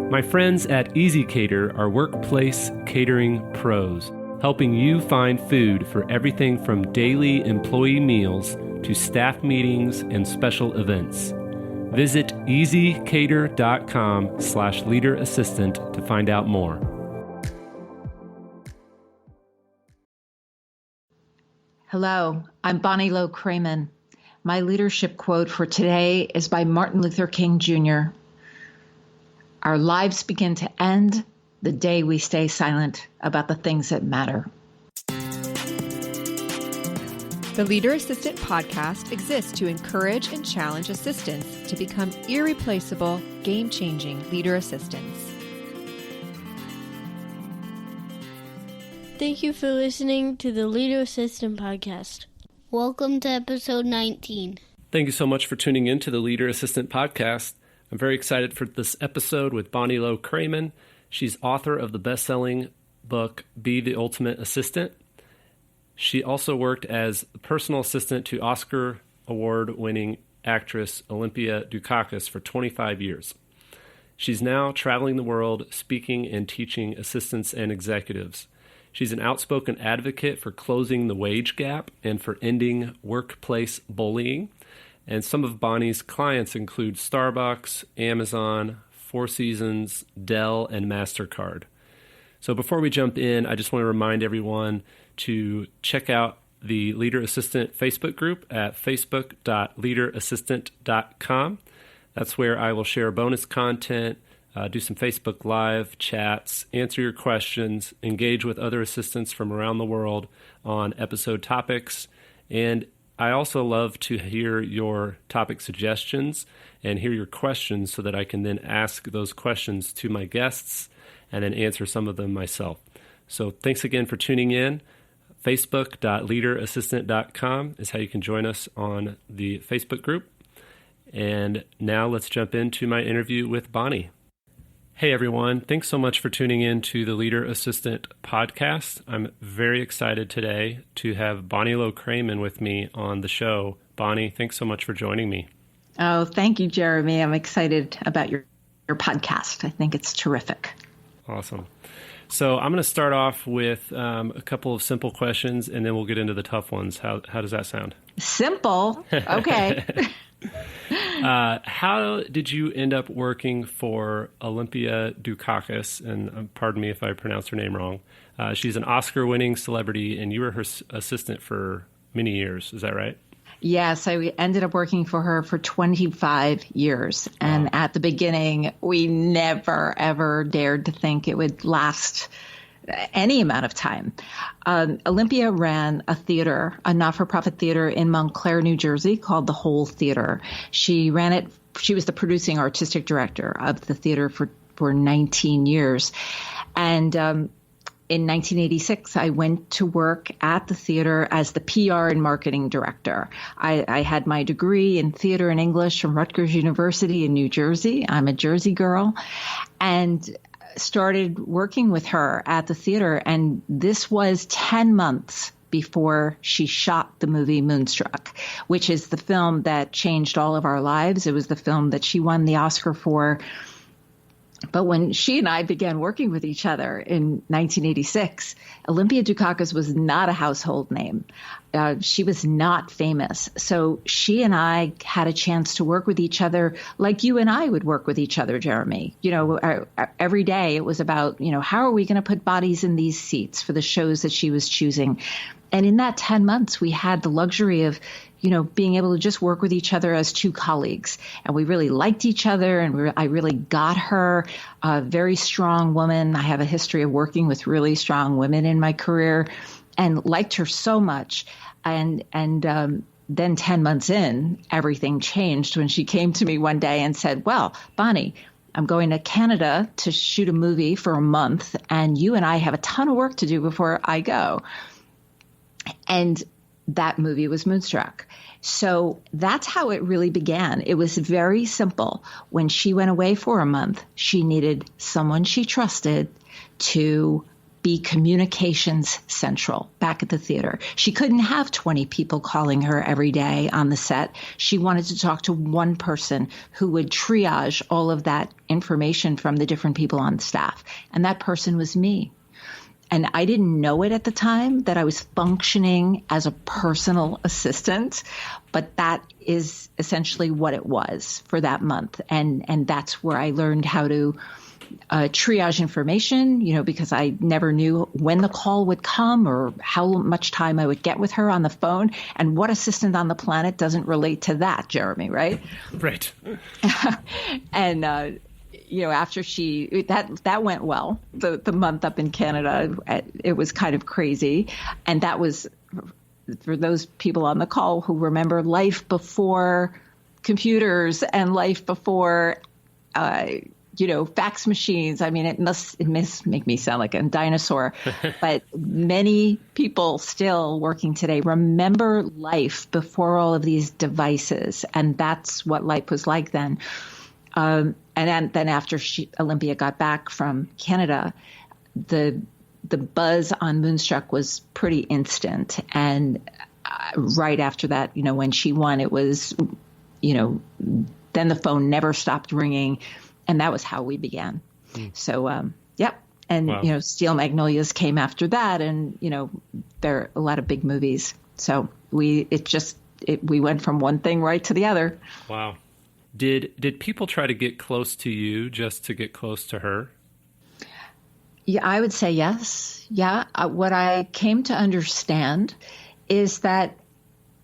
My friends at Easy Cater are workplace catering pros, helping you find food for everything from daily employee meals to staff meetings and special events. Visit easycater.com/leaderassistant to find out more. Hello, I'm Bonnie Low-Kramen. My leadership quote for today is by Martin Luther King Jr. Our lives begin to end the day we stay silent about the things that matter. The Leader Assistant podcast exists to encourage and challenge assistants to become irreplaceable, game-changing leader assistants. Thank you for listening to the Leader Assistant podcast. Welcome to episode 19. Thank you so much for tuning in to the Leader Assistant podcast. I'm very excited for this episode with Bonnie Low-Kramen. She's author of the best-selling book, Be the Ultimate Assistant. She also worked as personal assistant to Oscar award-winning actress Olympia Dukakis for 25 years. She's now traveling the world speaking and teaching assistants and executives. She's an outspoken advocate for closing the wage gap and for ending workplace bullying. And some of Bonnie's clients include Starbucks, Amazon, Four Seasons, Dell, and MasterCard. So before we jump in, I just want to remind everyone to check out the Leader Assistant Facebook group at facebook.leaderassistant.com. That's where I will share bonus content, do some Facebook Live chats, answer your questions, engage with other assistants from around the world on episode topics, and I also love to hear your topic suggestions and hear your questions so that I can then ask those questions to my guests and then answer some of them myself. So thanks again for tuning in. Facebook.leaderassistant.com is how you can join us on the Facebook group. And now let's jump into my interview with Bonnie. Hey everyone, thanks so much for tuning in to the Leader Assistant podcast. I'm very excited today to have Bonnie Low-Kramen with me on the show. Bonnie, thanks so much for joining me. Oh, thank you, Jeremy. I'm excited about your podcast. I think it's terrific. Awesome. So I'm going to start off with a couple of simple questions, and then we'll get into the tough ones. How does that sound? Simple? Okay. How did you end up working for Olympia Dukakis? And pardon me if I pronounced her name wrong. She's an Oscar-winning celebrity, and you were her assistant for many years. Is that right? Yes, I ended up working for her for 25 years. And Wow. At the beginning, we never, ever dared to think it would last any amount of time. Olympia ran a theater, a not-for-profit theater in Montclair, New Jersey called the Whole Theater. She ran it. She was the producing artistic director of the theater for 19 years. And in 1986, I went to work at the theater as the PR and marketing director. I had my degree in theater and English from Rutgers University in New Jersey. I'm a Jersey girl. And started working with her at the theater, and this was 10 months before she shot the movie Moonstruck, which is the film that changed all of our lives. It was the film that she won the Oscar for. But when she and I began working with each other in 1986, Olympia Dukakis was not a household name. She was not famous. So she and I had a chance to work with each other like you and I would work with each other, Jeremy. You know, every day it was about, how are we going to put bodies in these seats for the shows that she was choosing? And in that 10 months, we had the luxury of, being able to just work with each other as two colleagues. And we really liked each other, and I really got her, a very strong woman. I have a history of working with really strong women in my career and liked her so much. And then 10 months in, everything changed when she came to me one day and said, well, Bonnie, I'm going to Canada to shoot a movie for a month, and you and I have a ton of work to do before I go. And that movie was Moonstruck. So that's how it really began. It was very simple. When she went away for a month, she needed someone she trusted to be communications central back at the theater. She couldn't have 20 people calling her every day on the set. She wanted to talk to one person who would triage all of that information from the different people on staff. And that person was me. And I didn't know it at the time that I was functioning as a personal assistant, but that is essentially what it was for that month. And that's where I learned how to triage information, because I never knew when the call would come or how much time I would get with her on the phone. And what assistant on the planet doesn't relate to that, Jeremy, right? Right. And, after that went well, the month up in Canada, it was kind of crazy. And that was for those people on the call who remember life before computers and life before, fax machines. I mean, it must make me sound like a dinosaur, but many people still working today remember life before all of these devices. And that's what life was like then. And then after Olympia got back from Canada, the buzz on Moonstruck was pretty instant. And right after that, when she won, it was, then the phone never stopped ringing. And that was how we began. So, yep. And, wow. Steel Magnolias came after that. And, there are a lot of big movies. So we went from one thing right to the other. Wow. Did people try to get close to you just to get close to her? Yeah, I would say yes. Yeah. What I came to understand is that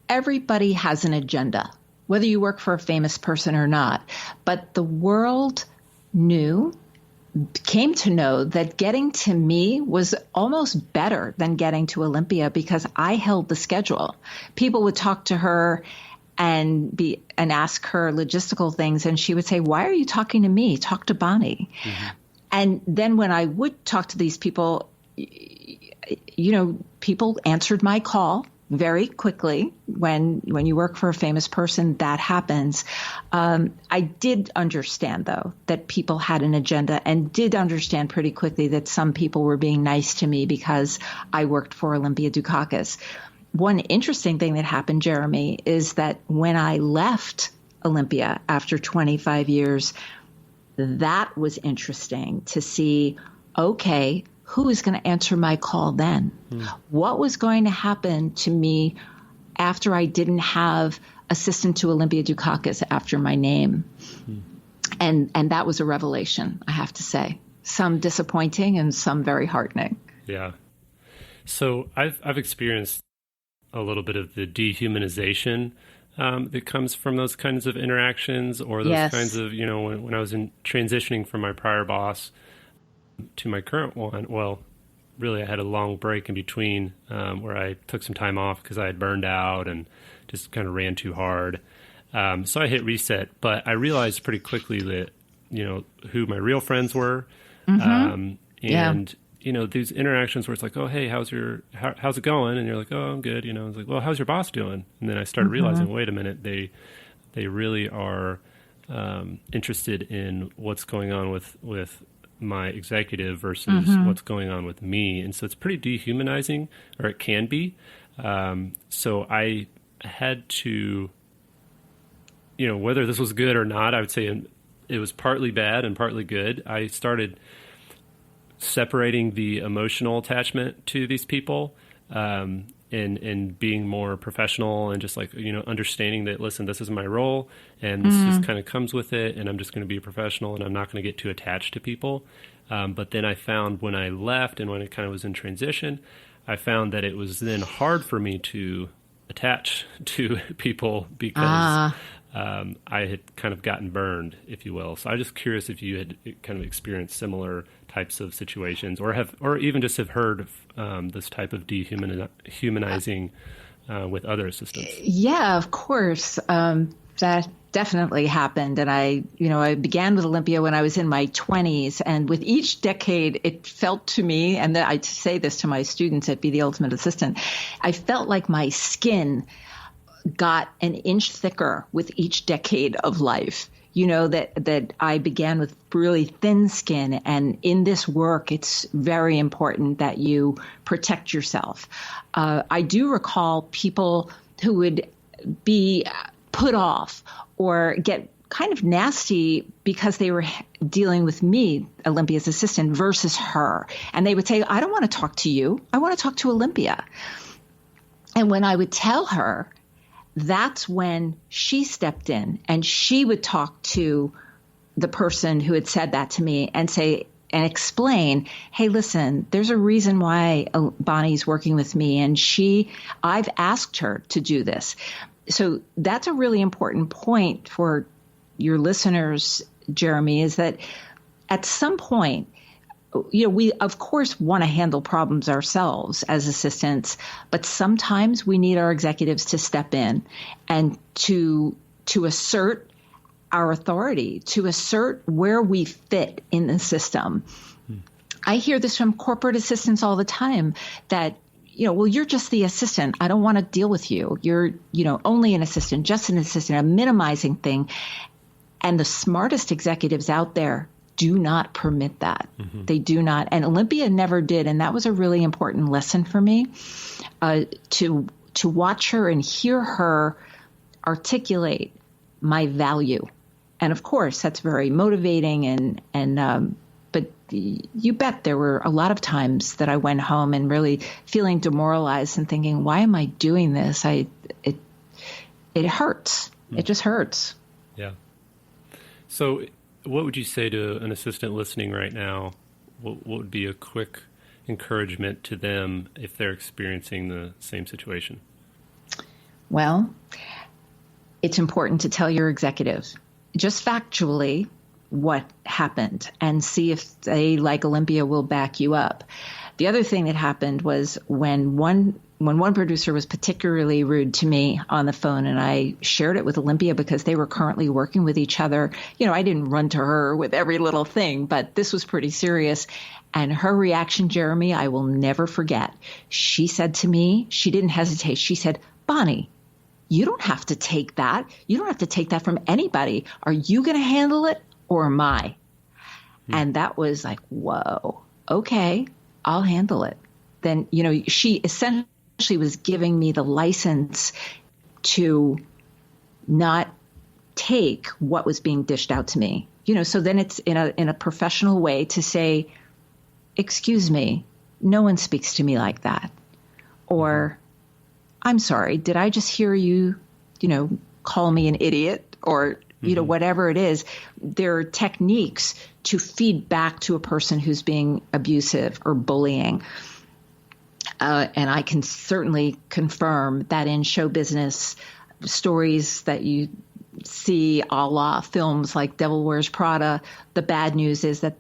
everybody has an agenda, whether you work for a famous person or not. But the world came to know that getting to me was almost better than getting to Olympia because I held the schedule. People would talk to her and ask her logistical things, and she would say, "Why are you talking to me? Talk to Bonnie." Mm-hmm. And then when I would talk to these people, people answered my call very quickly. When you work for a famous person, that happens. I did understand, though, that people had an agenda, and did understand pretty quickly that some people were being nice to me because I worked for Olympia Dukakis. One interesting thing that happened, Jeremy, is that when I left Olympia after 25 years, that was interesting to see, okay, who is going to answer my call then? What was going to happen to me after I didn't have assistant to Olympia Dukakis after my name? And that was a revelation, I have to say. Some disappointing and some very heartening. Yeah. So I've experienced a little bit of the dehumanization that comes from those kinds of interactions, or those kinds of, when I was transitioning from my prior boss to my current one. Well, really, I had a long break in between where I took some time off because I had burned out and just kind of ran too hard. So I hit reset, but I realized pretty quickly that, who my real friends were. And these interactions where it's like, "Oh, hey, how's it going?" And you're like, "Oh, I'm good." It's like, "Well, how's your boss doing?" And then I started realizing, wait a minute, they really are interested in what's going on with my executive versus what's going on with me. And so it's pretty dehumanizing, or it can be. So I had to, whether this was good or not, I would say it was partly bad and partly good. I started separating the emotional attachment to these people, and being more professional, and just like, understanding that, listen, this is my role, and this just kind of comes with it, and I'm just going to be a professional, and I'm not going to get too attached to people. But then I found when I left and when it kind of was in transition, I found that it was then hard for me to attach to people because I had kind of gotten burned, if you will. So I'm just curious if you had kind of experienced similar types of situations, or even just have heard this type of dehumanizing with other assistants. Yeah, of course. That definitely happened. And I began with Olympia when I was in my 20s. And with each decade, it felt to me, and I say this to my students at Be the Ultimate Assistant, I felt like my skin got an inch thicker with each decade of life. you know, that I began with really thin skin. And in this work, it's very important that you protect yourself. I do recall people who would be put off or get kind of nasty because they were dealing with me, Olympia's assistant, versus her. And they would say, I don't want to talk to you. I want to talk to Olympia. And when I would tell her, that's when she stepped in and she would talk to the person who had said that to me and say, and explain, hey, listen, there's a reason why Bonnie's working with me. And I've asked her to do this. So that's a really important point for your listeners, Jeremy, is that at some point, you know, we, of course, want to handle problems ourselves as assistants, but sometimes we need our executives to step in and to assert our authority, to assert where we fit in the system. I hear this from corporate assistants all the time that, you know, well, you're just the assistant. I don't want to deal with you. You're, you know, only an assistant, just an assistant, a minimizing thing. And the smartest executives out there do not permit that. Mm-hmm. They do not. And Olympia never did. And that was a really important lesson for me, to watch her and hear her articulate my value. And of course, that's very motivating. But you bet there were a lot of times that I went home and really feeling demoralized and thinking, why am I doing this? It hurts. Mm. It just hurts. Yeah. So what would you say to an assistant listening right now? What would be a quick encouragement to them if they're experiencing the same situation? Well, it's important to tell your executives just factually what happened and see if they, like Olympia, will back you up. The other thing that happened was when one producer was particularly rude to me on the phone, and I shared it with Olympia because they were currently working with each other. You know, I didn't run to her with every little thing, but this was pretty serious. And her reaction, Jeremy, I will never forget. She said to me, she didn't hesitate. She said, Bonnie, you don't have to take that. You don't have to take that from anybody. Are you going to handle it or am I? And that was like, whoa, okay, I'll handle it. Then, you know, she essentially was giving me the license to not take what was being dished out to me. You know, so then it's in a professional way to say, excuse me, no one speaks to me like that. Or, I'm sorry, did I just hear you, you know, call me an idiot? Or, you know, whatever it is, there are techniques to feed back to a person who's being abusive or bullying. And I can certainly confirm that in show business, stories that you see a la films like Devil Wears Prada, the bad news is that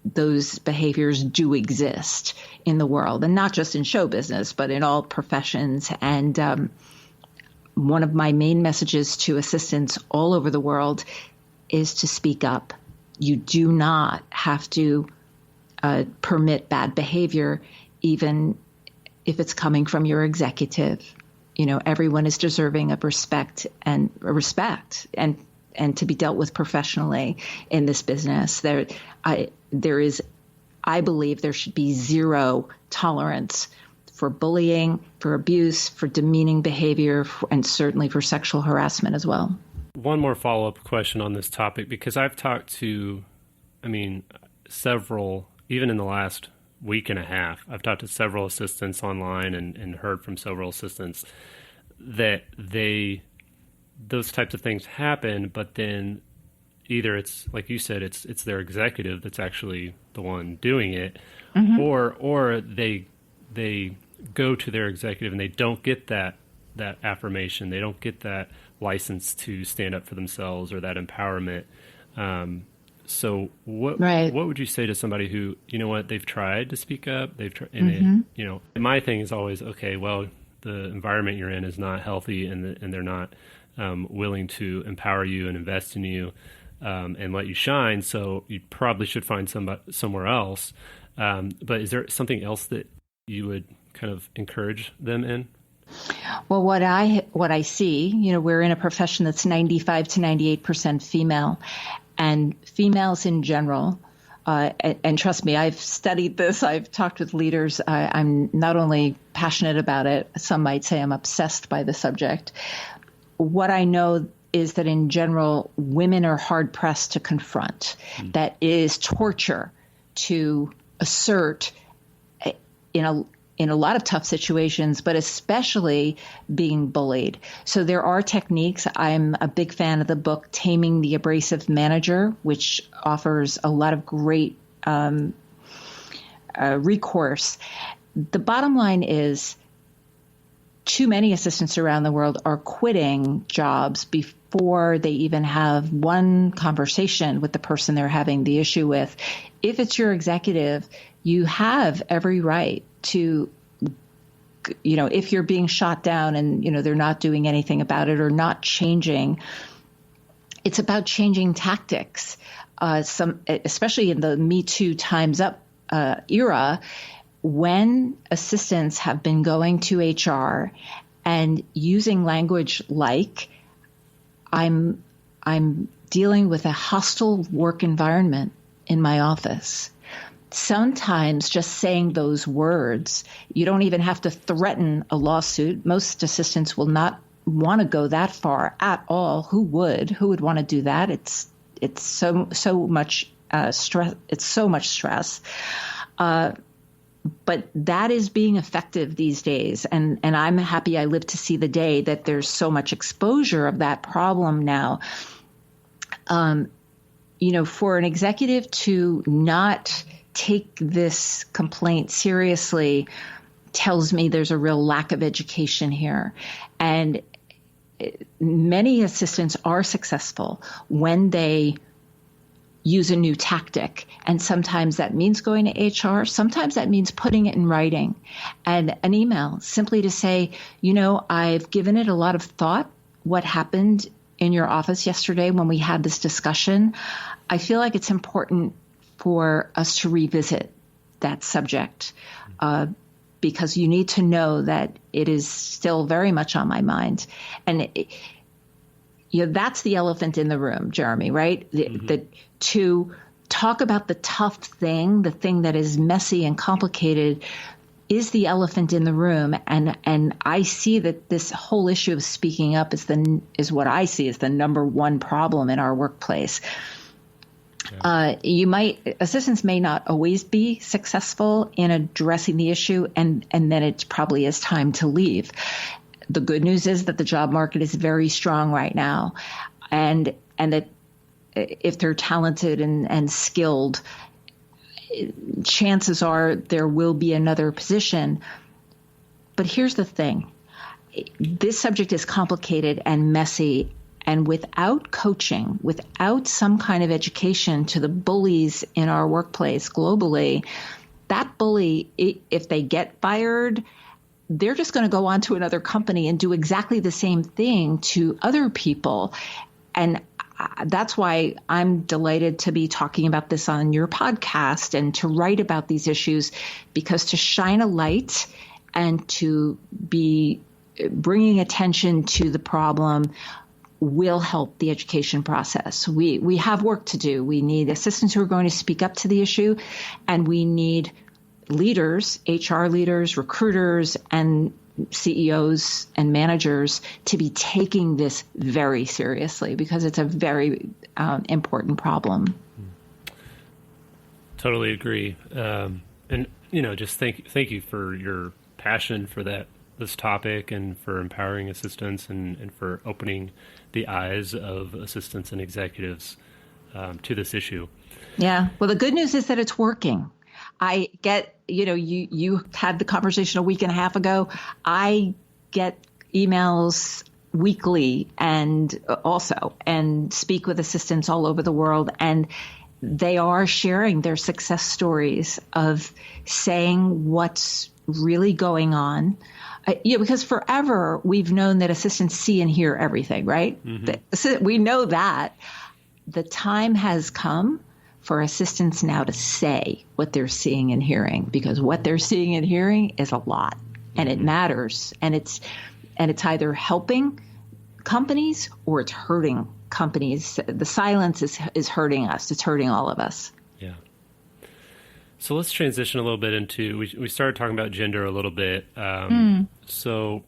those behaviors do exist in the world, and not just in show business, but in all professions. And one of my main messages to assistants all over the world is to speak up. You do not have to permit bad behavior, even if it's coming from your executive. You know, everyone is deserving of respect and to be dealt with professionally in this business. I believe there should be zero tolerance for bullying, for abuse, for demeaning behavior, and certainly for sexual harassment as well. One more follow-up question on this topic, because I've talked to, several, even in the last week and a half, I've talked to several assistants online and heard from several assistants that those types of things happen, but then either it's, like you said, it's their executive that's actually the one doing it, or they go to their executive and they don't get that affirmation. They don't get that license to stand up for themselves or that empowerment. So what would you say to somebody who, you know what, they've tried to speak up, my thing is always, okay, well, the environment you're in is not healthy and they're not willing to empower you and invest in you and let you shine. So you probably should find somewhere else. But is there something else that you would kind of encourage them in? Well, what I see, we're in a profession that's 95 to 98% female, and females in general. And trust me, I've studied this. I've talked with leaders. I'm not only passionate about it, some might say I'm obsessed by the subject. What I know is that in general, women are hard pressed to confront. That is torture to assert in a lot of tough situations, but especially being bullied. So there are techniques. I'm a big fan of the book Taming the Abrasive Manager, which offers a lot of great recourse. The bottom line is too many assistants around the world are quitting jobs before they even have one conversation with the person they're having the issue with. If it's your executive, you have every right to, if you're being shot down and, they're not doing anything about it or not changing, it's about changing tactics. Especially in the Me Too Time's Up era, when assistants have been going to HR and using language like, I'm dealing with a hostile work environment in my office. Sometimes just saying those words, you don't even have to threaten a lawsuit. Most assistants will not want to go that far at all. Who would? Who would want to do that? It's so much stress. It's so much stress. But that is being effective these days. And I'm happy I live to see the day that there's so much exposure of that problem now. For an executive to not take this complaint seriously tells me there's a real lack of education here. And many assistants are successful when they use a new tactic. And sometimes that means going to HR. Sometimes that means putting it in writing and an email simply to say, I've given it a lot of thought. What happened in your office yesterday when we had this discussion? I feel like it's important for us to revisit that subject because you need to know that it is still very much on my mind. And that's the elephant in the room, Jeremy, right? To talk about the tough thing, the thing that is messy and complicated, is the elephant in the room. And I see that this whole issue of speaking up is what I see as the number one problem in our workplace. Yeah. Assistants may not always be successful in addressing the issue, and then it probably is time to leave. The good news is that the job market is very strong right now, and that if they're talented and skilled, chances are there will be another position. But here's the thing. This subject is complicated and messy, and without coaching, without some kind of education to the bullies in our workplace globally, that bully, if they get fired, they're just going to go on to another company and do exactly the same thing to other people. And that's why I'm delighted to be talking about this on your podcast and to write about these issues, because to shine a light and to be bringing attention to the problem will help the education process. We have work to do. We need assistants who are going to speak up to the issue, and we need leaders, HR leaders, recruiters, and CEOs and managers to be taking this very seriously, because it's a very important problem. Totally agree. And just thank you for your passion for this topic, and for empowering assistants, and for opening the eyes of assistants and executives to this issue. Yeah. Well, the good news is that it's working. I get, you had the conversation a week and a half ago. I get emails weekly and speak with assistants all over the world. And they are sharing their success stories of saying what's really going on. Because forever we've known that assistants see and hear everything, right? Mm-hmm. We know that. The time has come for assistants now to say what they're seeing and hearing, because what they're seeing and hearing is a lot. and it matters. And it's either helping companies or it's hurting companies. The silence is hurting us. It's hurting all of us. Yeah. So let's transition a little bit into, we started talking about gender a little bit. So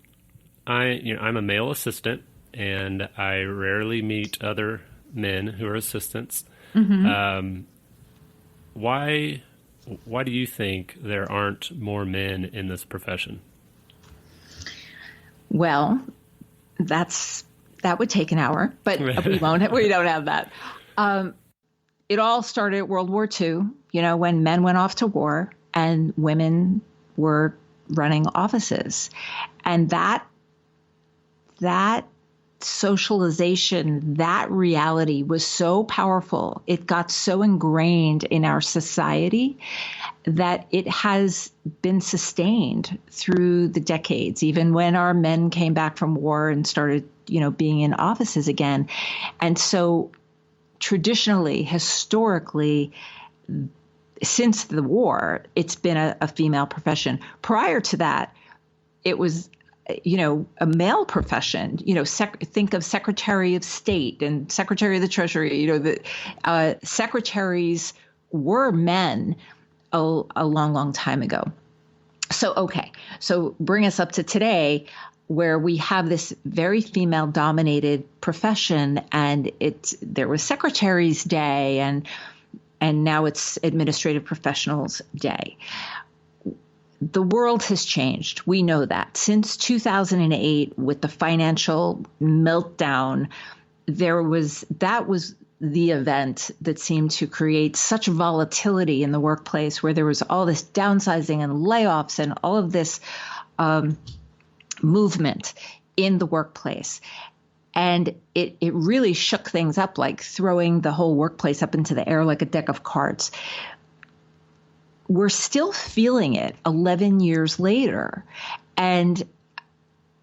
I'm a male assistant, and I rarely meet other men who are assistants. Why do you think there aren't more men in this profession? Well, that would take an hour, but we don't have that. It all started at World War II, when men went off to war and women were running offices. And that socialization, that reality was so powerful. It got so ingrained in our society that it has been sustained through the decades, even when our men came back from war and started, being in offices again. And so traditionally, historically, since the war, it's been a female profession. Prior to that, it was a male profession. Think of Secretary of State and Secretary of the Treasury. The secretaries were men a long, long time ago. So bring us up to today, where we have this very female-dominated profession, and there was Secretary's Day, and now it's Administrative Professionals Day. The world has changed. We know that. Since 2008, with the financial meltdown, that was the event that seemed to create such volatility in the workplace, where there was all this downsizing and layoffs and all of this movement in the workplace. And it really shook things up, like throwing the whole workplace up into the air like a deck of cards. We're still feeling it 11 years later. And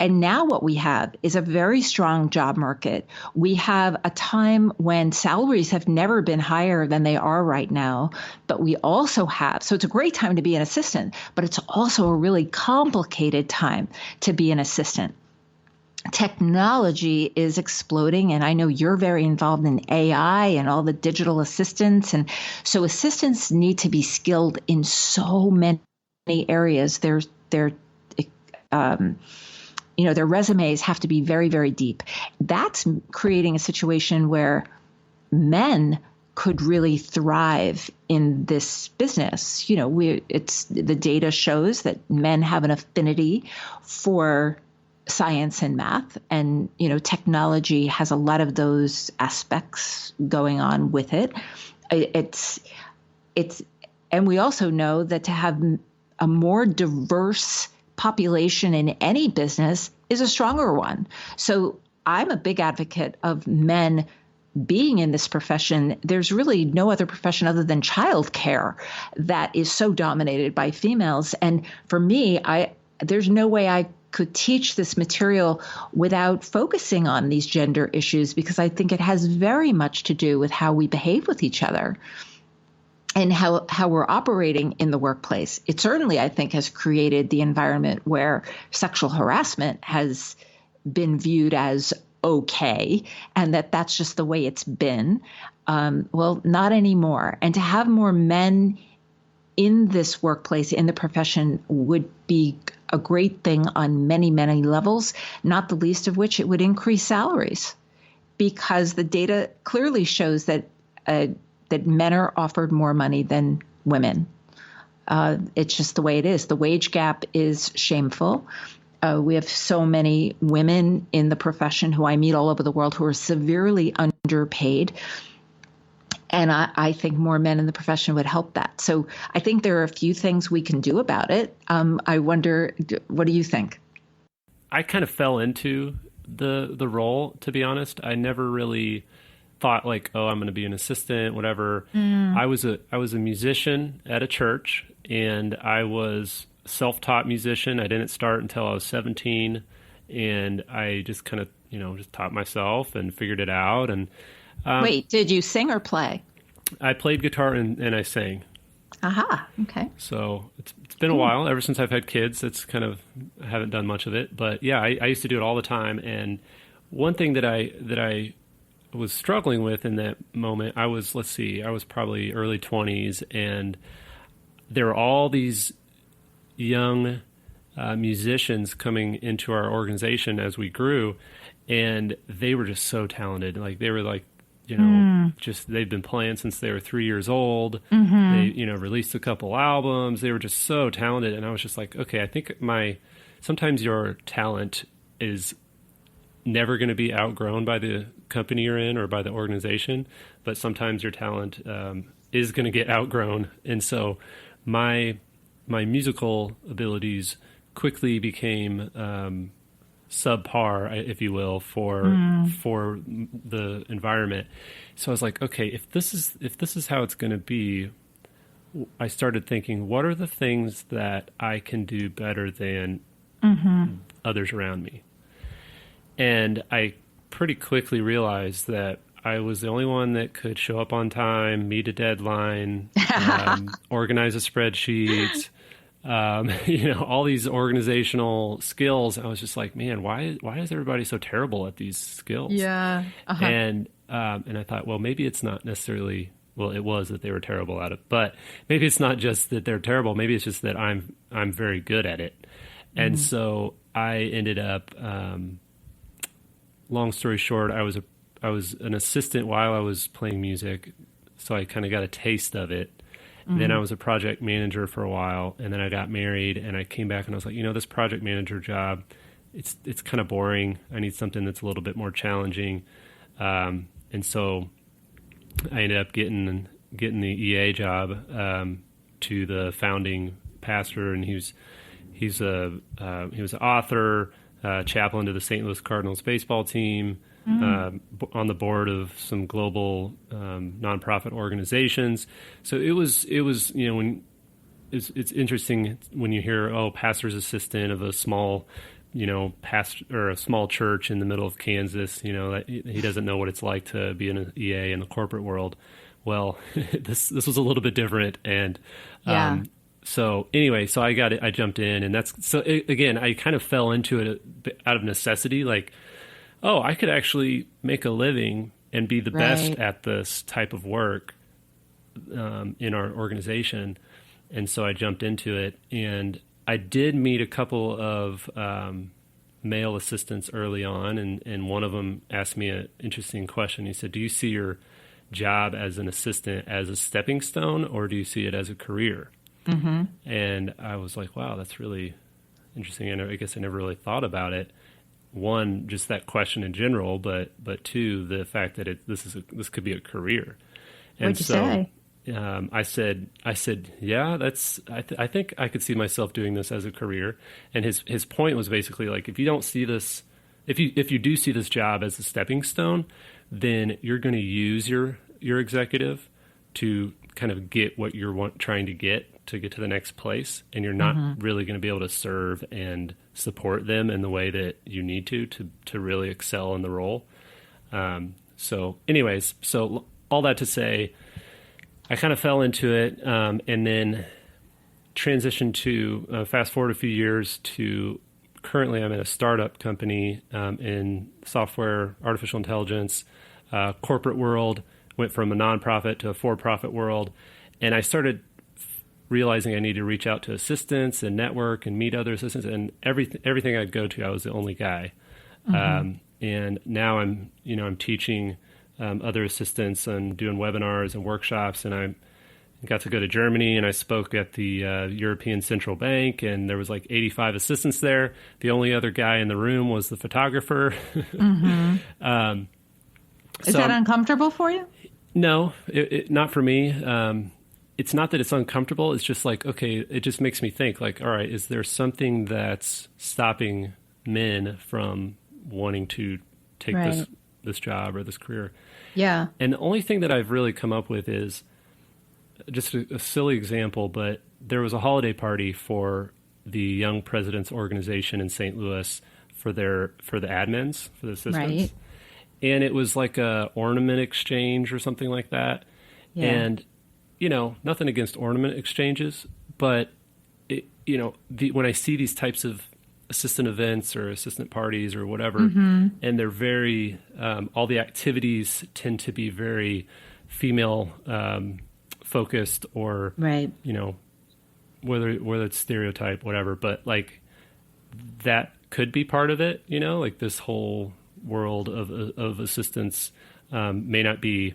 now what we have is a very strong job market. We have a time when salaries have never been higher than they are right now. But we also have, so it's a great time to be an assistant, but it's also a really complicated time to be an assistant. Technology is exploding, and I know you're very involved in AI and all the digital assistants. And so assistants need to be skilled in so many areas. Their resumes have to be very, very deep. That's creating a situation where men could really thrive in this business. The data shows that men have an affinity for science and math, and technology has a lot of those aspects going on with it. And we also know that to have a more diverse population in any business is a stronger one. So I'm a big advocate of men being in this profession. There's really no other profession other than childcare that is so dominated by females. And for me, there's no way I could teach this material without focusing on these gender issues, because I think it has very much to do with how we behave with each other and how we're operating in the workplace. It certainly, I think, has created the environment where sexual harassment has been viewed as okay, and that's just the way it's been. Well, not anymore. And to have more men in this workplace, in the profession, would be a great thing on many, many levels, not the least of which it would increase salaries, because the data clearly shows that men are offered more money than women. It's just the way it is. The wage gap is shameful. We have so many women in the profession who I meet all over the world who are severely underpaid. And I think more men in the profession would help that. So I think there are a few things we can do about it. I wonder, what do you think? I kind of fell into the role, to be honest. I never really thought like, oh, I'm going to be an assistant, whatever. I was a musician at a church, and I was a self-taught musician. I didn't start until I was 17, and I just kind of, just taught myself and figured it out. And wait, did you sing or play? I played guitar and I sang. Aha. Okay. So it's been a while. Ever since I've had kids, I haven't done much of it. But yeah, I used to do it all the time. And one thing that I was struggling with in that moment, I was probably early 20s, and there were all these young musicians coming into our organization as we grew, and they were just so talented. Like they were like, just they've been playing since they were 3 years old. They, released a couple albums. They were just so talented, and I was just like, okay, I think sometimes your talent is never going to be outgrown by the company you're in or by the organization, but sometimes your talent is going to get outgrown. And so my musical abilities quickly became subpar, if you will, for the environment. So I was like, okay, if this is how it's going to be, I started thinking, what are the things that I can do better than others around me? And I pretty quickly realized that I was the only one that could show up on time, meet a deadline, organize a spreadsheet, all these organizational skills. I was just like, man, why is everybody so terrible at these skills? Yeah. Uh-huh. And I thought, well, maybe it's not necessarily, well, it was that they were terrible at it, but maybe it's not just that they're terrible. Maybe it's just that I'm very good at it. And so I ended up, long story short, I was an assistant while I was playing music, so I kind of got a taste of it. Then I was a project manager for a while, and then I got married, and I came back and I was like, this project manager job, it's kind of boring. I need something that's a little bit more challenging. And so I ended up getting the EA job to the founding pastor, and he was an author, chaplain to the St. Louis Cardinals baseball team, on the board of some global nonprofit organizations. So it was when it's interesting when you hear, pastor's assistant of a small pastor or a small church in the middle of Kansas, that he doesn't know what it's like to be an EA in the corporate world. Well, this was a little bit different, and so anyway, so I jumped in, and again, I kind of fell into it out of necessity, like, I could actually make a living and be the best at this type of work in our organization. And so I jumped into it, and I did meet a couple of male assistants early on, and one of them asked me an interesting question. He said, do you see your job as an assistant as a stepping stone, or do you see it as a career? And I was like, wow, that's really interesting. I guess I never really thought about it. One, just that question in general, but two, the fact that this could be a career. And What'd you say? I said, yeah, I think I could see myself doing this as a career. And his point was basically like, if you don't see this, if you do see this job as a stepping stone, then you're going to use your executive to kind of get what you're trying to get to the next place, and you're not really going to be able to serve and support them in the way that you need to really excel in the role. So anyways, so all that to say, I kind of fell into it, and then transitioned to fast forward a few years to currently I'm at a startup company in software, artificial intelligence, corporate world, went from a nonprofit to a for-profit world. And I started realizing I needed to reach out to assistants and network and meet other assistants, and everything I'd go to, I was the only guy. And now I'm teaching other assistants and doing webinars and workshops, and I got to go to Germany, and I spoke at the European Central Bank, and there was like 85 assistants there. The only other guy in the room was the photographer. Is that uncomfortable for you? No, not for me. It's not that it's uncomfortable. It's just like, okay, it just makes me think like, all right, is there something that's stopping men from wanting to take this job or this career? Yeah. And the only thing that I've really come up with is just a silly example, but there was a holiday party for the Young Presidents Organization in St. Louis for the admins, for the assistants. Right. And it was like a ornament exchange or something like that. Yeah. And nothing against ornament exchanges, but when I see these types of assistant events or assistant parties or whatever, and they're very, all the activities tend to be very female focused, or, right. Whether it's stereotype, whatever, but like that could be part of it, like this whole world of assistants may not be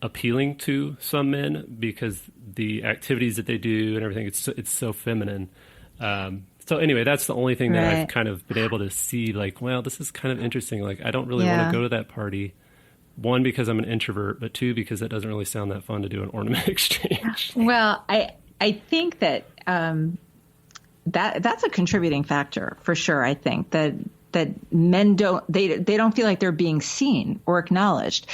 appealing to some men because the activities that they do and everything, it's so feminine. So anyway, that's the only thing that I've kind of been able to see, like, well, this is kind of interesting. Like, I don't really want to go to that party. One, because I'm an introvert, but two, because it doesn't really sound that fun to do an ornament exchange. Well, I think that that's a contributing factor for sure. I think that men don't feel like they're being seen or acknowledged.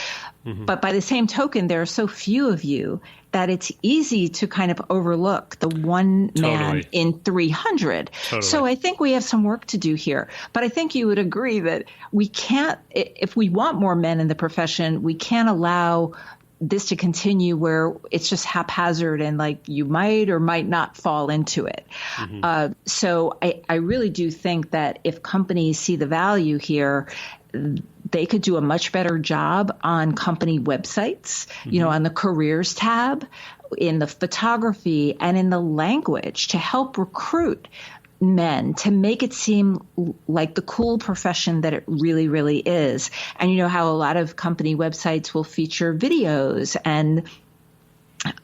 But by the same token, there are so few of you that it's easy to kind of overlook the one man in 300. Totally. So I think we have some work to do here. But I think you would agree that we can't, if we want more men in the profession, we can't allow this to continue where it's just haphazard and like you might or might not fall into it. So I really do think that if companies see the value here, they could do a much better job on company websites, on the careers tab, in the photography, and in the language to help recruit men, to make it seem like the cool profession that it really, really is. And you know how a lot of company websites will feature videos and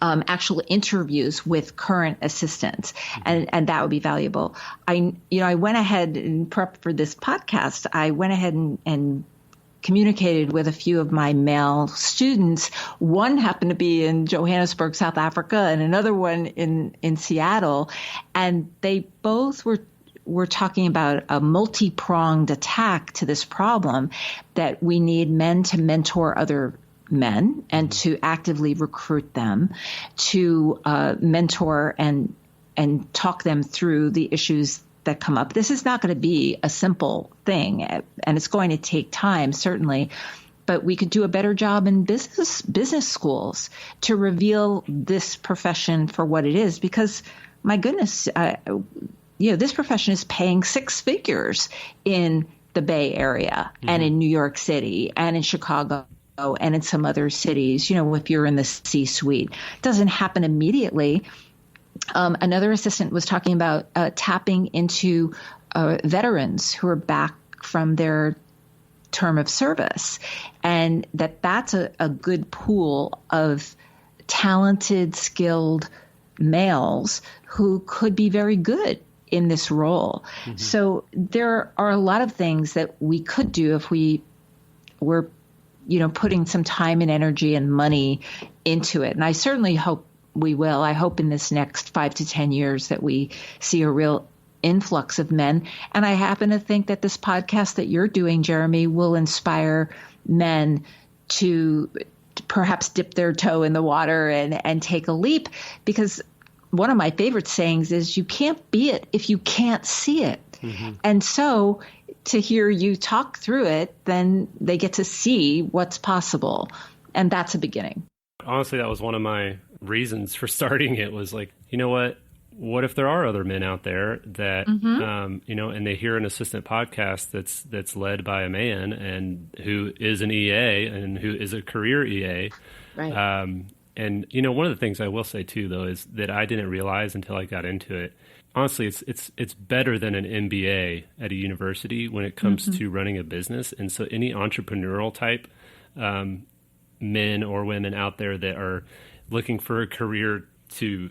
actual interviews with current assistants, and that would be valuable. I went ahead and prepped for this podcast. I went ahead and communicated with a few of my male students. One happened to be in Johannesburg, South Africa, and another one in Seattle. And they both were talking about a multi-pronged attack to this problem, that we need men to mentor other men and to actively recruit them, to mentor and talk them through the issues that come up. This is not going to be a simple thing, and it's going to take time, certainly, but we could do a better job in business schools to reveal this profession for what it is, because my goodness, this profession is paying six figures in the Bay Area and in New York City and in Chicago and in some other cities, if you're in the C-suite. It doesn't happen immediately. Another assistant was talking about tapping into veterans who are back from their term of service, and that's a good pool of talented, skilled males who could be very good in this role. So there are a lot of things that we could do if we were, putting some time and energy and money into it. And I certainly hope we will. I hope in this next 5 to 10 years that we see a real influx of men. And I happen to think that this podcast that you're doing, Jeremy, will inspire men to perhaps dip their toe in the water and take a leap, because one of my favorite sayings is, you can't be it if you can't see it. And so to hear you talk through it, then they get to see what's possible. And that's a beginning. Honestly, that was one of my reasons for starting it, was like, what if there are other men out there that, and they hear an assistant podcast that's led by a man and who is an EA and who is a career EA. Right. And, one of the things I will say too, though, is that I didn't realize until I got into it. Honestly, it's better than an MBA at a university when it comes to running a business. And so any entrepreneurial type men or women out there that are looking for a career to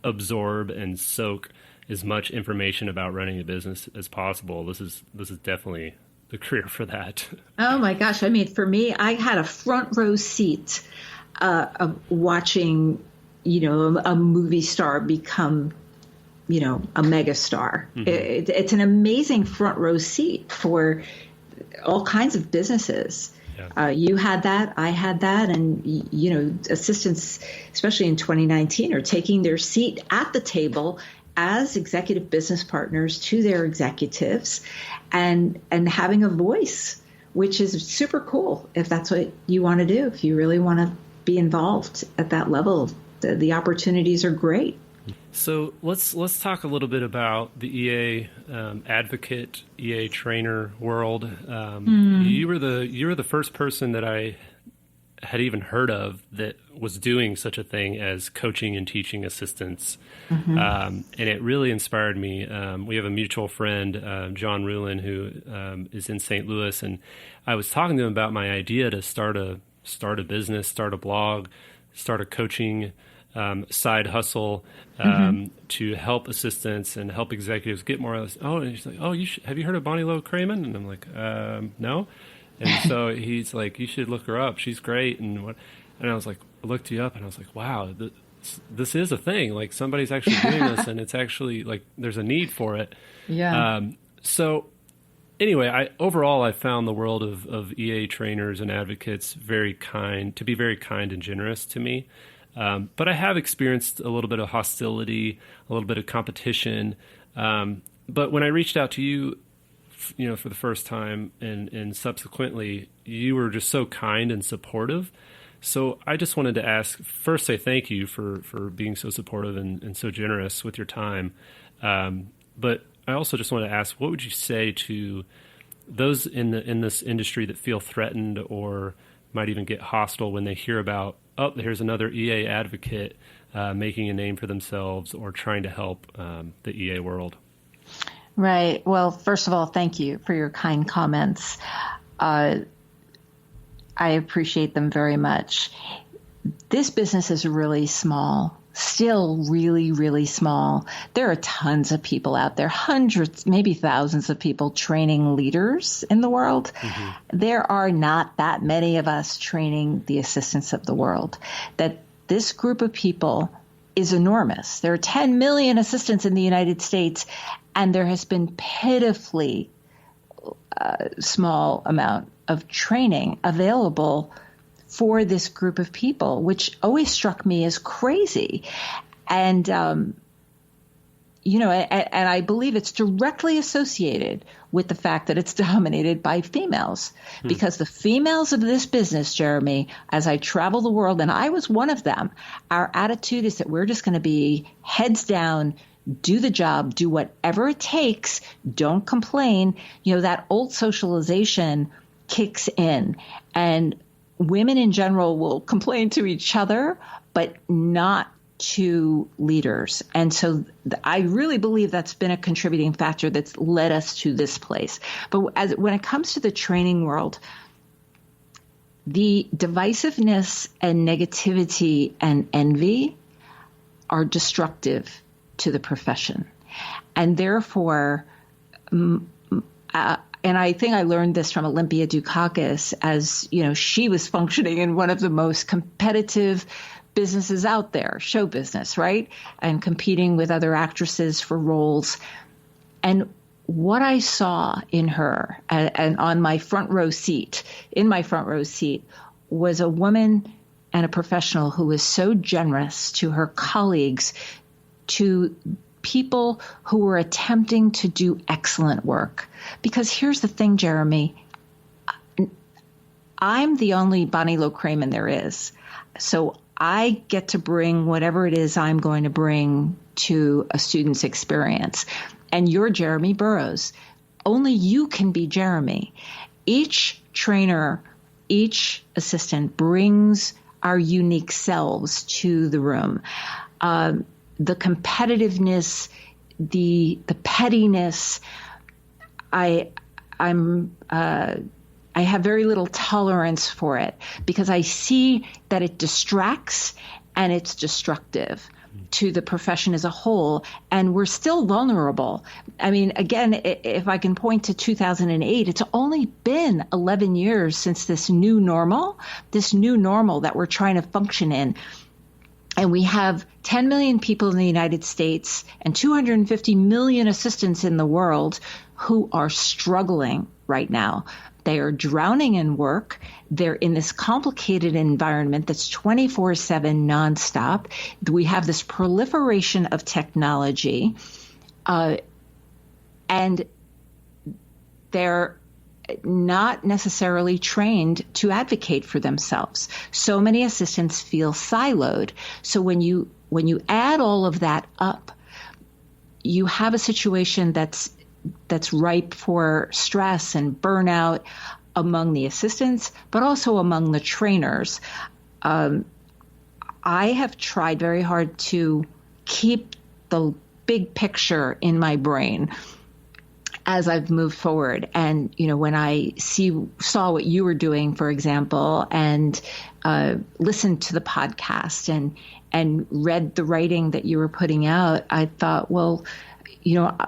absorb and soak as much information about running a business as possible, this is definitely the career for that. Oh my gosh. I mean, for me, I had a front row seat of watching, a movie star become, a megastar. It's an amazing front row seat for all kinds of businesses. Yeah. You had that, I had that, and assistants, especially in 2019, are taking their seat at the table as executive business partners to their executives, and having a voice, which is super cool if that's what you want to do. If you really want to be involved at that level. The opportunities are great. So let's talk a little bit about the EA advocate, EA trainer world. You were the first person that I had even heard of that was doing such a thing as coaching and teaching assistants. And it really inspired me. We have a mutual friend, John Ruhlin, who is in St. Louis, and I was talking to him about my idea to start a business, start a blog, start a coaching side hustle to help assistants and help executives get more. Oh, and he's like, oh, have you heard of Bonnie Low-Kramen? And I'm like, no. And so he's like, you should look her up. She's great. And I was like, I looked you up, and I was like, wow, this is a thing. Like, somebody's actually doing this, and it's actually like there's a need for it. Yeah. So anyway, I found the world of EA trainers and advocates to be very kind and generous to me. But I have experienced a little bit of hostility, a little bit of competition. But when I reached out to you, for the first time and subsequently, you were just so kind and supportive. So I just wanted to say thank you for being so supportive and so generous with your time. But I also just want to ask, what would you say to those in this industry that feel threatened or might even get hostile when they hear about, oh, here's another EA advocate making a name for themselves or trying to help the EA world? Right. Well, first of all, thank you for your kind comments. I appreciate them very much. This business is really small, still really, really small. There are tons of people out there, hundreds, maybe thousands of people training leaders in the world. There are not that many of us training the assistants of the world. That this group of people is enormous. There are 10 million assistants in the United States, and there has been pitifully small amount of training available for this group of people, which always struck me as crazy. And, and I believe it's directly associated with the fact that it's dominated by females, because the females of this business, Jeremy, as I travel the world, and I was one of them, our attitude is that we're just going to be heads down, do the job, do whatever it takes, don't complain. That old socialization kicks in, and women in general will complain to each other, but not to leaders. And so I really believe that's been a contributing factor that's led us to this place. But when it comes to the training world, the divisiveness and negativity and envy are destructive to the profession. And therefore, and I think I learned this from Olympia Dukakis, as she was functioning in one of the most competitive businesses out there, show business, right? And competing with other actresses for roles. And what I saw in her, and on my front row seat, was a woman and a professional who was so generous to her colleagues, to people who were attempting to do excellent work. Because here's the thing, Jeremy, I'm the only Bonnie Low-Kramen there is. So I get to bring whatever it is I'm going to bring to a student's experience. And you're Jeremy Burroughs. Only you can be Jeremy. Each trainer, each assistant brings our unique selves to the room. The competitiveness, the pettiness, I have very little tolerance for it, because I see that it distracts and it's destructive to the profession as a whole. And we're still vulnerable. I mean, again, if I can point to 2008, it's only been 11 years since this new normal that we're trying to function in. And we have 10 million people in the United States and 250 million assistants in the world who are struggling right now. They are drowning in work. They're in this complicated environment that's 24/7 nonstop. We have this proliferation of technology, and not necessarily trained to advocate for themselves. So many assistants feel siloed. So when you add all of that up, you have a situation that's ripe for stress and burnout among the assistants, but also among the trainers. I have tried very hard to keep the big picture in my brain as I've moved forward. And, when I saw what you were doing, for example, and listened to the podcast and read the writing that you were putting out, I thought, well,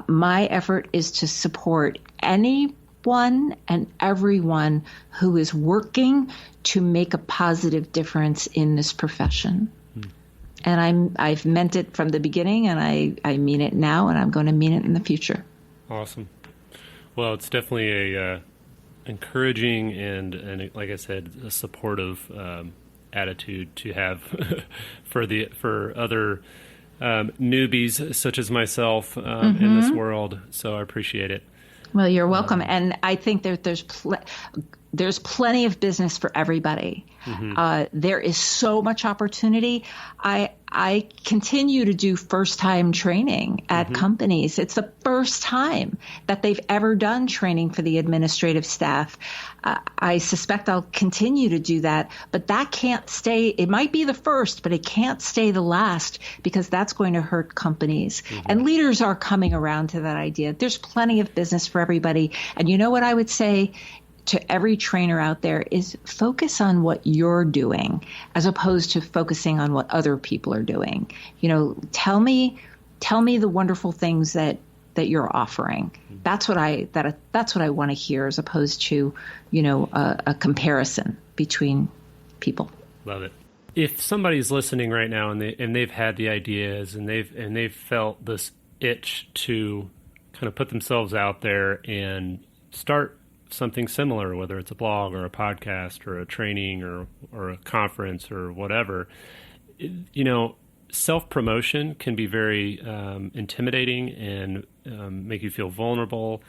my effort is to support anyone and everyone who is working to make a positive difference in this profession. And I've meant it from the beginning, and I mean it now, and I'm going to mean it in the future. Awesome. Well, it's definitely a encouraging and like I said, a supportive attitude to have for other newbies such as myself in this world. So I appreciate it. Well, you're welcome. And I think there's plenty of business for everybody. There is so much opportunity. I continue to do first-time training at companies. It's the first time that they've ever done training for the administrative staff. I suspect I'll continue to do that, but that can't stay. It might be the first, but it can't stay the last, because that's going to hurt companies. And leaders are coming around to that idea. There's plenty of business for everybody. And you know what I would say to every trainer out there is focus on what you're doing as opposed to focusing on what other people are doing. Tell me the wonderful things that you're offering. That's what I want to hear, as opposed to, a comparison between people. Love it. If somebody's listening right now and they've had the ideas and they've felt this itch to kind of put themselves out there and start something similar, whether it's a blog or a podcast or a training or a conference or whatever, self-promotion can be very intimidating and make you feel vulnerable.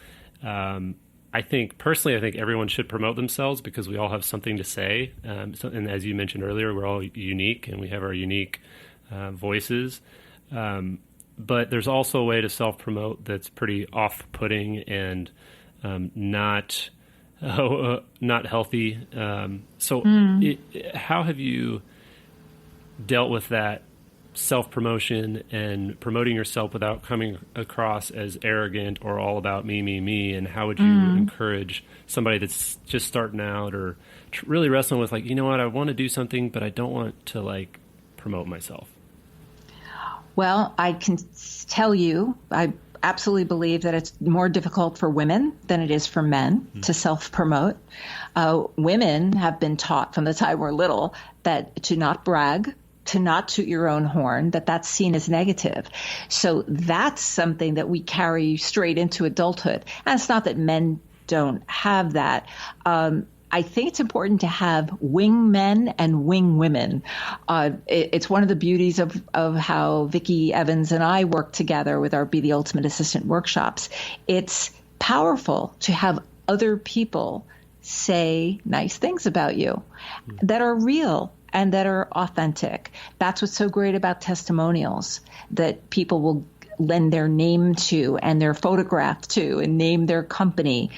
I think everyone should promote themselves, because we all have something to say. And as you mentioned earlier, we're all unique and we have our unique voices. But there's also a way to self-promote that's pretty off-putting and not healthy. How have you dealt with that self-promotion and promoting yourself without coming across as arrogant or all about me? And how would you encourage somebody that's just starting out or really wrestling with, like, I want to do something, but I don't want to promote myself? Well, I can tell you, I absolutely believe that it's more difficult for women than it is for men to self-promote. Women have been taught from the time we're little that to not brag, to not toot your own horn, that's seen as negative. So that's something that we carry straight into adulthood. And it's not that men don't have that. I think it's important to have wing men and wing women. It's one of the beauties of how Vicki Evans and I work together with our Be the Ultimate Assistant workshops. It's powerful to have other people say nice things about you that are real and that are authentic. That's what's so great about testimonials, that people will lend their name to and their photograph to and name their company.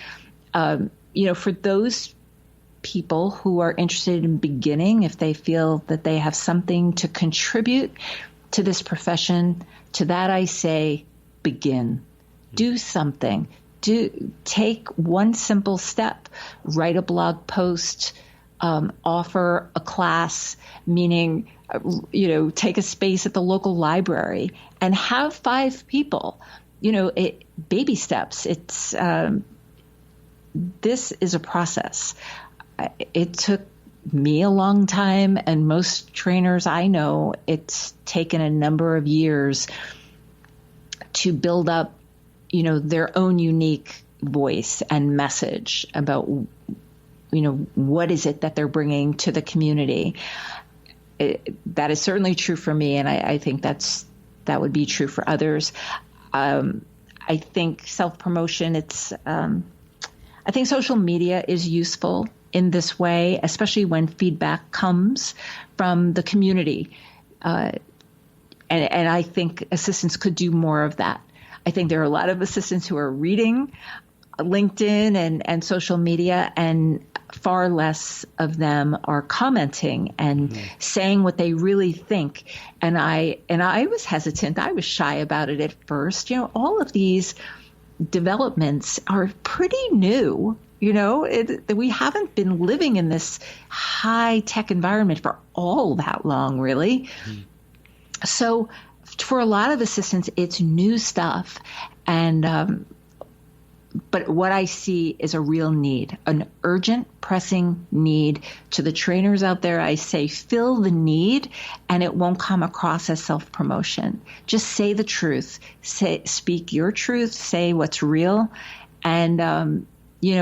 For those people who are interested in beginning, if they feel that they have something to contribute to this profession, to that I say, begin. Do something. Take one simple step. Write a blog post, offer a class, meaning, take a space at the local library and have 5 people. Baby steps. This is a process. It took me a long time, and most trainers I know, it's taken a number of years to build up, their own unique voice and message about, what is it that they're bringing to the community. That is certainly true for me, and I think that would be true for others. I think self-promotion, I think social media is useful in this way, especially when feedback comes from the community. And I think assistants could do more of that. I think there are a lot of assistants who are reading LinkedIn and social media, and far less of them are commenting and saying what they really think. And I was hesitant. I was shy about it at first. All of these developments are pretty new. We haven't been living in this high tech environment for all that long, really. So for a lot of assistants, it's new stuff. And, but what I see is a real need, an urgent, pressing need. To the trainers out there, I say, fill the need, and it won't come across as self-promotion. Just say the truth. Speak your truth. Say what's real. And,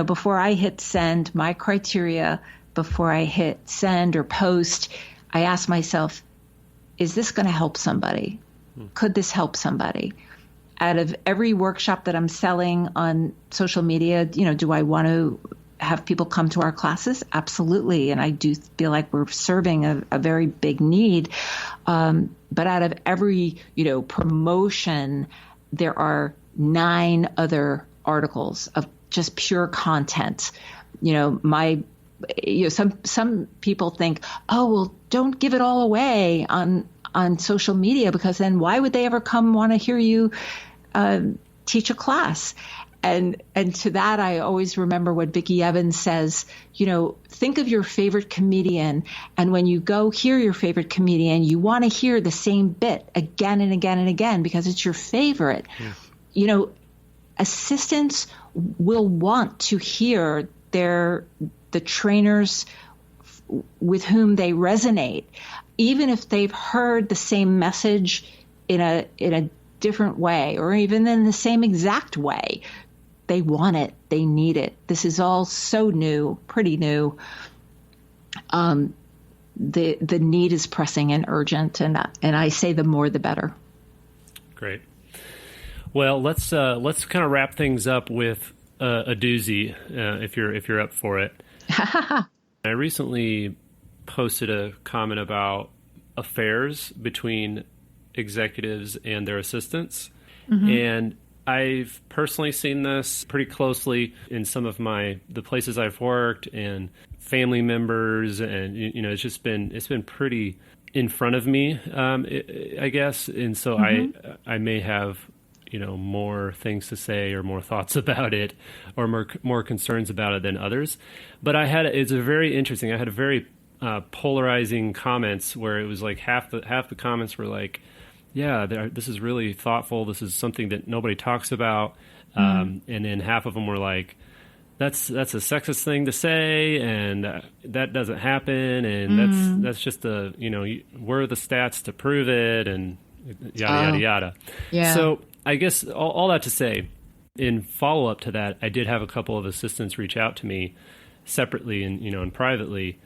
before I hit send, my criteria before I hit send or post, I ask myself, is this going to help somebody? Could this help somebody? Out of every workshop that I'm selling on social media, do I want to have people come to our classes? Absolutely. And I do feel like we're serving a very big need. But out of every, promotion, there are 9 other articles of just pure content. Some people think, oh, well, don't give it all away on social media, because then why would they ever come want to hear you teach a class? And to that, I always remember what Vicki Evans says, think of your favorite comedian. And when you go hear your favorite comedian, you want to hear the same bit again and again and again because it's your favorite. Yeah. Assistants will want to hear the trainers with whom they resonate, even if they've heard the same message in a different way, or even in the same exact way. They want it. They need it. This is all so new, pretty new. The need is pressing and urgent, and I say the more the better. Great. Well, let's kind of wrap things up with a doozy, if you're up for it. I recently posted a comment about affairs between executives and their assistants. And I've personally seen this pretty closely in some of the places I've worked, and family members, and it's been pretty in front of me, I guess. And so I may have more things to say or more thoughts about it, or more concerns about it than others. But it's a very interesting. I had a very polarizing comments where it was like half the comments were like, yeah, this is really thoughtful. This is something that nobody talks about. And then half of them were like, that's a sexist thing to say, and that doesn't happen, and that's just where are the stats to prove it, and yada yada yada. Yeah. So I guess all that to say, in follow up to that, I did have a couple of assistants reach out to me separately and privately,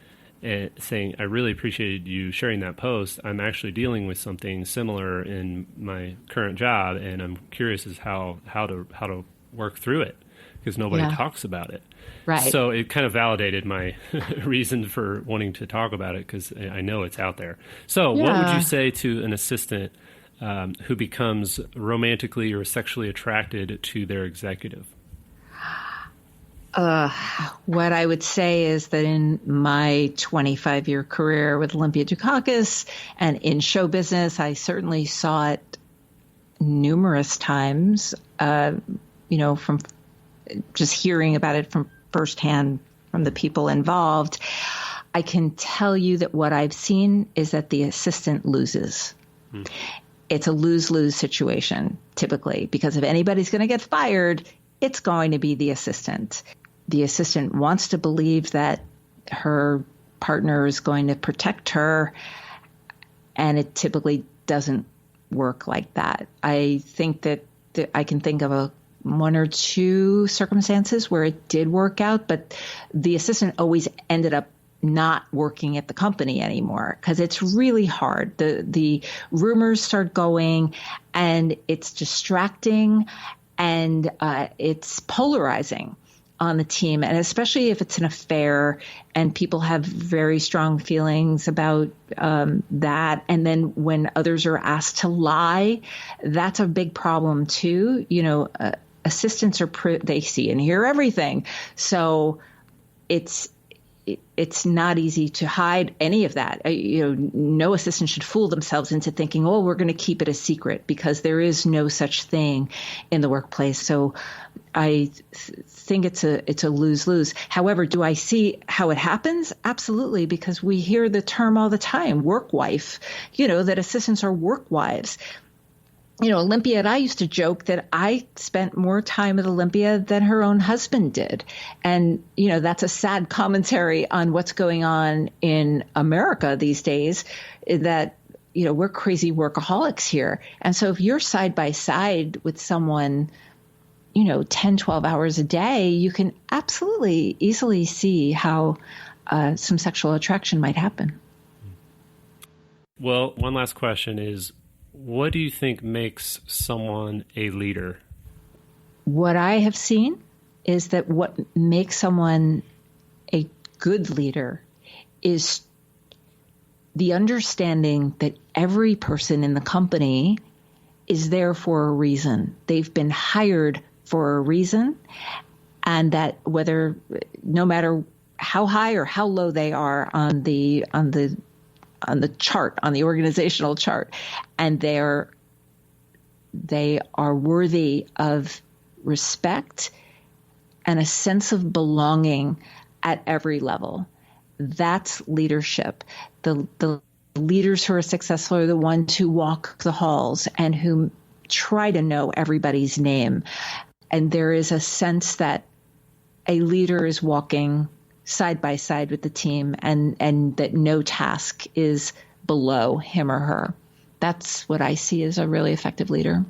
saying, I really appreciated you sharing that post. I'm actually dealing with something similar in my current job, and I'm curious as how to work through it, because nobody talks about it. Right. So it kind of validated my reason for wanting to talk about it, because I know it's out there. So what would you say to an assistant who becomes romantically or sexually attracted to their executive? What I would say is that in my 25-year career with Olympia Dukakis and in show business, I certainly saw it numerous times, from just hearing about it from firsthand from the people involved. I can tell you that what I've seen is that the assistant loses. It's a lose-lose situation, typically, because if anybody's going to get fired, it's going to be the assistant. The assistant wants to believe that her partner is going to protect her, and it typically doesn't work like that. I think that I can think of one or two circumstances where it did work out, but the assistant always ended up not working at the company anymore, because it's really hard. The rumors start going, and it's distracting, and it's polarizing. on the team, and especially if it's an affair and people have very strong feelings about that. And then when others are asked to lie, that's a big problem too. Assistants they see and hear everything. So it's not easy to hide any of that. No assistant should fool themselves into thinking, oh, we're going to keep it a secret, because there is no such thing in the workplace. So I think it's a lose-lose. However, do I see how it happens? Absolutely, because we hear the term all the time, work wife, that assistants are work wives. Olympia and I used to joke that I spent more time with Olympia than her own husband did. And, that's a sad commentary on what's going on in America these days, that, we're crazy workaholics here. And so if you're side by side with someone, 10, 12 hours a day, you can absolutely easily see how some sexual attraction might happen. Well, one last question is, what do you think makes someone a leader? What I have seen is that what makes someone a good leader is the understanding that every person in the company is there for a reason. They've been hired for a reason, and that no matter how high or how low they are on the chart, on the organizational chart, and they are worthy of respect and a sense of belonging at every level. That's leadership. The leaders who are successful are the ones who walk the halls and who try to know everybody's name. And there is a sense that a leader is walking side by side with the team, and that no task is below him or her. That's what I see as a really effective leader.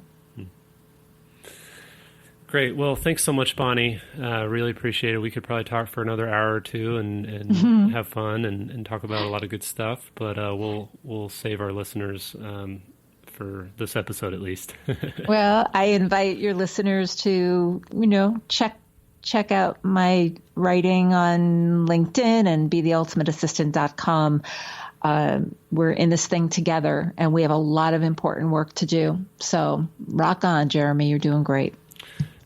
Great. Well, thanks so much, Bonnie. Really appreciate it. We could probably talk for another hour or two and have fun and talk about a lot of good stuff, but we'll save our listeners for this episode at least. Well, I invite your listeners to, check out my writing on LinkedIn and betheultimateassistant.com. We're in this thing together, and we have a lot of important work to do. So rock on, Jeremy. You're doing great.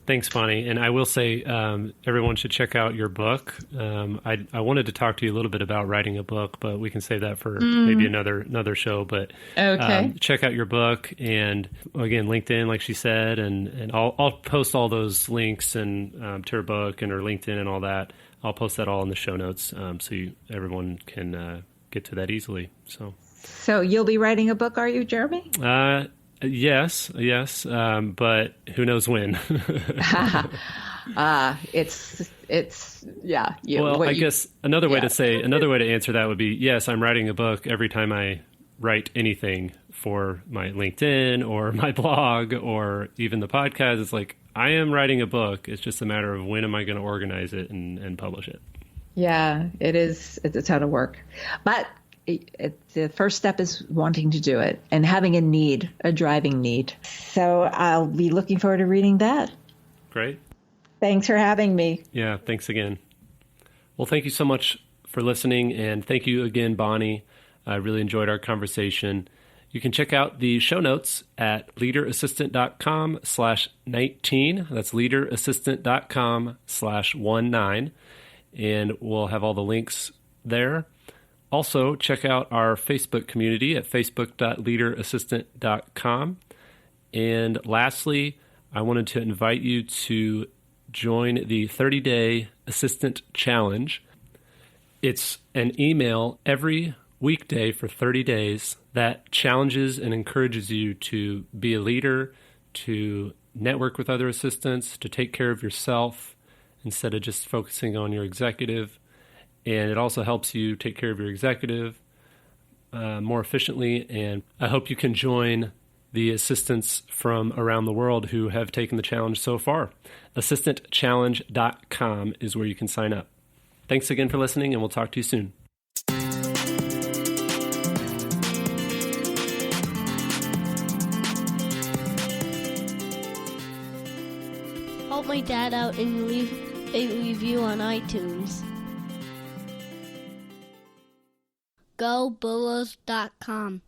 Thanks, Bonnie. And I will say everyone should check out your book. I wanted to talk to you a little bit about writing a book, but we can save that for maybe another show. But okay. Check out your book, and again, LinkedIn, like she said, and I'll post all those links and to her book and her LinkedIn and all that. I'll post that all in the show notes so everyone can get to that easily. So you'll be writing a book, are you, Jeremy? Yes, but who knows when? I guess another way to answer that would be, yes, I'm writing a book every time I write anything for my LinkedIn or my blog or even the podcast. It's like, I am writing a book. It's just a matter of when am I going to organize it and publish it. Yeah, it is. It's a ton of work, but the first step is wanting to do it and having a driving need. So I'll be looking forward to reading that. Great. Thanks for having me. Yeah, thanks again. Well, thank you so much for listening, and thank you again, Bonnie. I really enjoyed our conversation. You can check out the show notes at leaderassistant.com/19. That's leaderassistant.com/19. And we'll have all the links there. Also, check out our Facebook community at facebook.leaderassistant.com. And lastly, I wanted to invite you to join the 30-Day Assistant Challenge. It's an email every weekday for 30 days that challenges and encourages you to be a leader, to network with other assistants, to take care of yourself instead of just focusing on your executive. And it also helps you take care of your executive more efficiently. And I hope you can join the assistants from around the world who have taken the challenge so far. AssistantChallenge.com is where you can sign up. Thanks again for listening, and we'll talk to you soon. Help my dad out and leave a review on iTunes. GoBulls.com